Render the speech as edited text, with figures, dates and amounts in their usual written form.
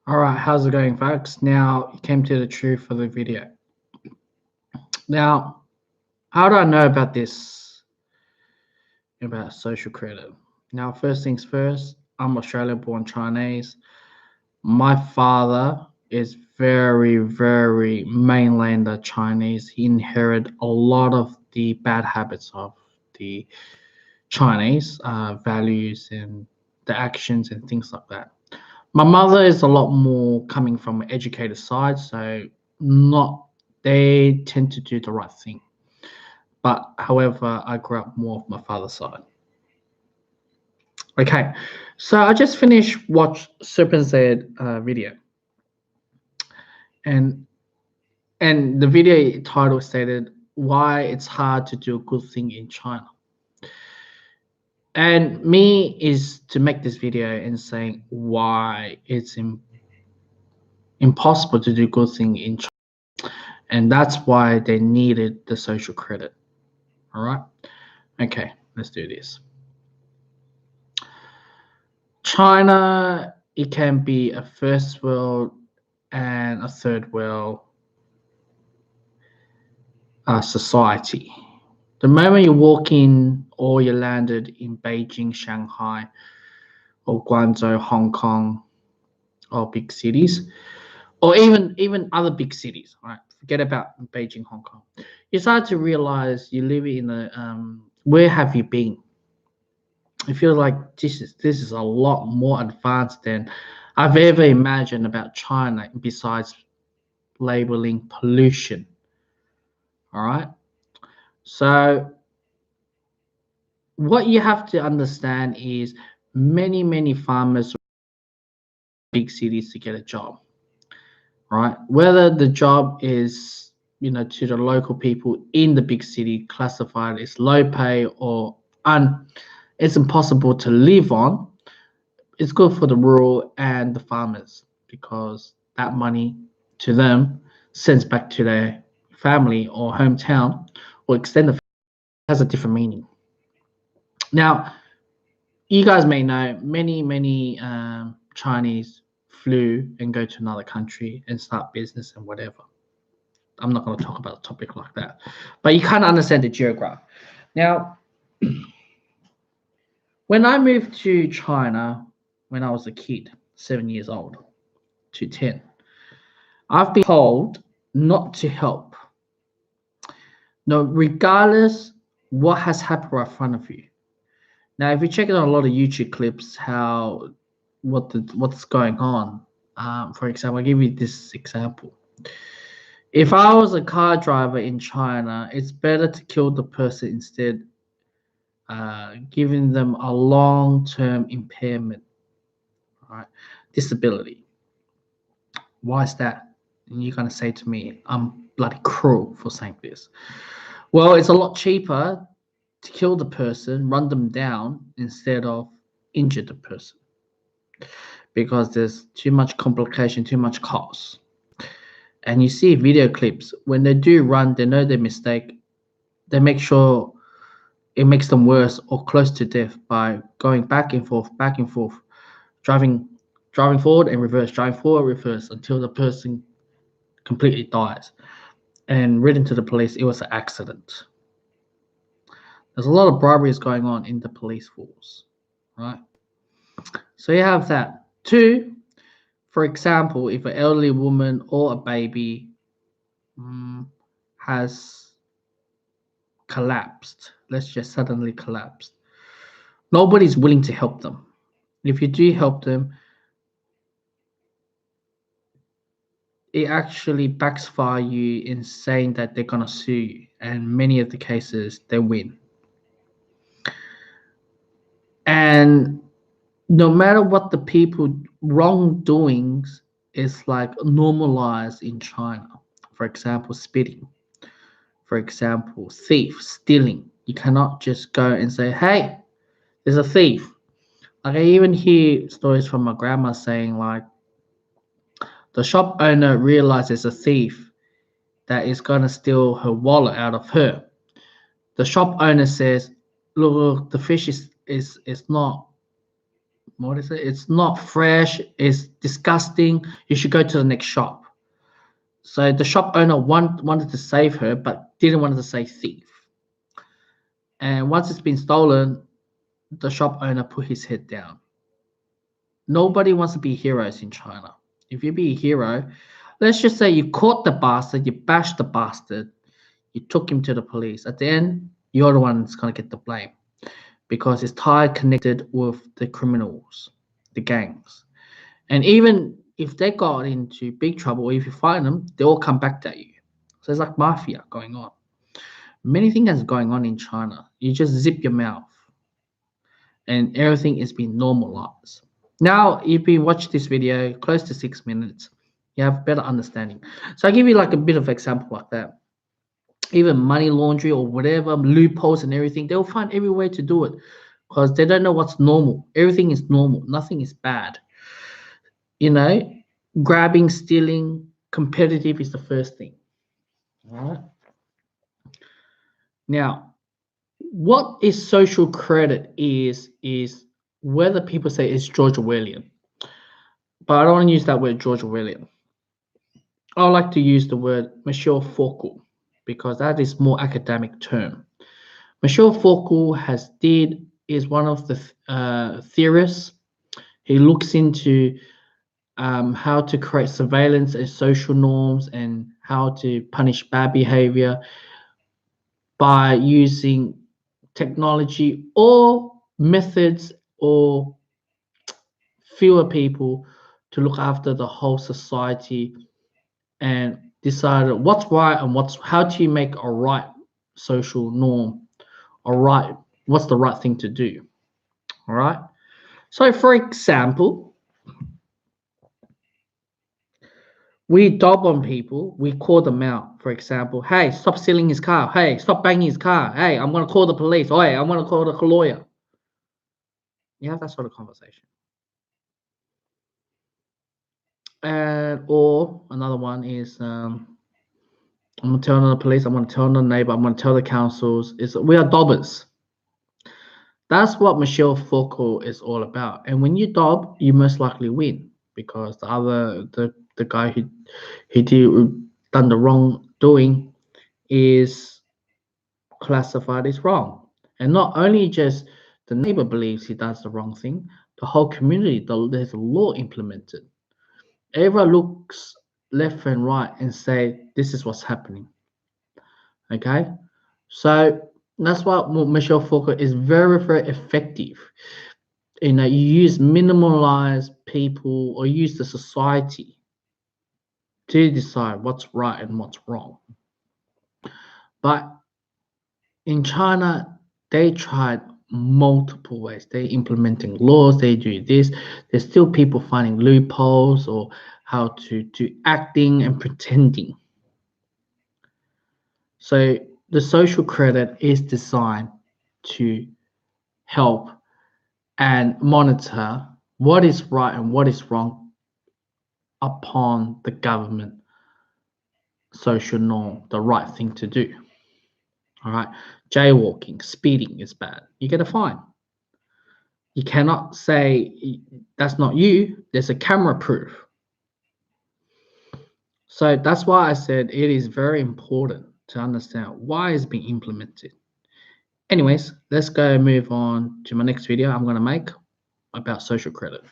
All right, how's it going, folks? Now, you came to the truth of the video. Now, how do I know about this, about social credit? Now, first things first, I'm Australian born Chinese. My father is very, very mainlander Chinese. He inherited a lot of the bad habits of the Chinese values and the actions and things like that. My mother is a lot more coming from an educated side, so not they tend to do the right thing. But however, I grew up more of my father's side. Okay, so I just finished watch Serpent Z video, and the video title stated why it's hard to do a good thing in China. And me is to make this video and saying why it's impossible to do good thing in China. And that's why they needed the social credit. All right. Okay, let's do this. China, it can be a first world and a third world society. The moment you walk in or you landed in Beijing, Shanghai, or Guangzhou, Hong Kong, or big cities, or even other big cities, right? Forget about Beijing, Hong Kong. You start to realize you live in a where have you been? I feel like this is a lot more advanced than I've ever imagined about China. Besides labeling pollution, all right. So what you have to understand is many farmers big cities to get a job, right? Whether the job is to the local people in the big city classified as low pay or it's impossible to live on. It's good for the rural and the farmers because that money to them sends back to their family or hometown or extended family has a different meaning. Now, you guys may know many Chinese flew and go to another country and start business and whatever. I'm not going to talk about a topic like that, but you kind of understand the geography. Now, when I moved to China when I was a kid, 7 years old to 10, I've been told not to help. No, regardless what has happened right in front of you. Now, if you check out a lot of YouTube clips, what's going on. For example, I'll give you this example. If I was a car driver in China, it's better to kill the person instead, giving them a long-term impairment, right? Disability. Why is that? And you're gonna say to me, I'm bloody cruel for saying this. Well, it's a lot cheaper to kill the person, run them down, instead of injure the person. Because there's too much complication, too much cost. And you see video clips, when they do run, they know their mistake. They make sure it makes them worse or close to death by going back and forth, driving forward and reverse, driving forward, reverse until the person completely dies. And written to the police, it was an accident. There's a lot of briberies going on in the police force, right? So you have that. Two, for example, if an elderly woman or a baby has collapsed, let's just suddenly collapsed, nobody's willing to help them. If you do help them, it actually backfire you in saying that they're gonna sue you, and many of the cases they win. And no matter what the people wrongdoings is like normalized in China. For example, spitting. For example, thief, stealing. You cannot just go and say, hey, there's a thief. Like I even hear stories from my grandma saying like the shop owner realizes a thief that is gonna steal her wallet out of her. The shop owner says, look, the fish is not what is it? It's not fresh. It's disgusting. You should go to the next shop. So the shop owner wanted to save her, but didn't want to say thief. And once it's been stolen, the shop owner put his head down. Nobody wants to be heroes in China. If you be a hero, let's just say you caught the bastard, you bashed the bastard, you took him to the police. At the end, you're the one that's going to get the blame because it's tied connected with the criminals, the gangs. And even if they got into big trouble or if you find them, they all come back at you. So it's like mafia going on. Many things are going on in China. You just zip your mouth and everything is being normalized. Now, if you watch this video close to 6 minutes, you have better understanding. So I give you like a bit of example like that. Even money laundering or whatever, loopholes and everything, they'll find every way to do it because they don't know what's normal. Everything is normal. Nothing is bad. You know, grabbing, stealing, competitive is the first thing. All right. Now, what is social credit is whether people say it's George Orwellian, but I don't want to use that word George Orwellian. I like to use the word Michel Foucault because that is more academic term. Michel Foucault is one of the theorists. He looks into how to create surveillance and social norms and how to punish bad behavior by using technology or methods or fewer people to look after the whole society and decide what's right and how do you make a right social norm, what's the right thing to do. All right. So for example, we dob on people, we call them out. For example, hey, stop stealing his car. Hey, stop banging his car. Hey, I'm going to call the police. Oh, hey, I'm going to call the lawyer. You have that sort of conversation. Or another one is I'm going to tell the police, I'm going to tell the neighbor, I'm going to tell the councils. We are dobbers. That's what Michel Foucault is all about. And when you dob, you most likely win because the guy who done the wrongdoing is classified as wrong. And not only just the neighbor believes he does the wrong thing, the whole community, there's a law implemented. Everyone looks left and right and say, this is what's happening. Okay? So that's why Michel Foucault is very, very effective. You use minimalize people or use the society to decide what's right and what's wrong. But in China, they tried multiple ways. They're implementing laws, they do this. There's still people finding loopholes or how to do acting and pretending. So the social credit is designed to help and monitor what is right and what is wrong upon the government social norm, the right thing to do. All right, jaywalking, speeding is bad. You get a fine. You cannot say that's not you. There's a camera proof. So that's why I said it is very important to understand why it's being implemented. Anyways, let's go move on to my next video I'm going to make about social credit.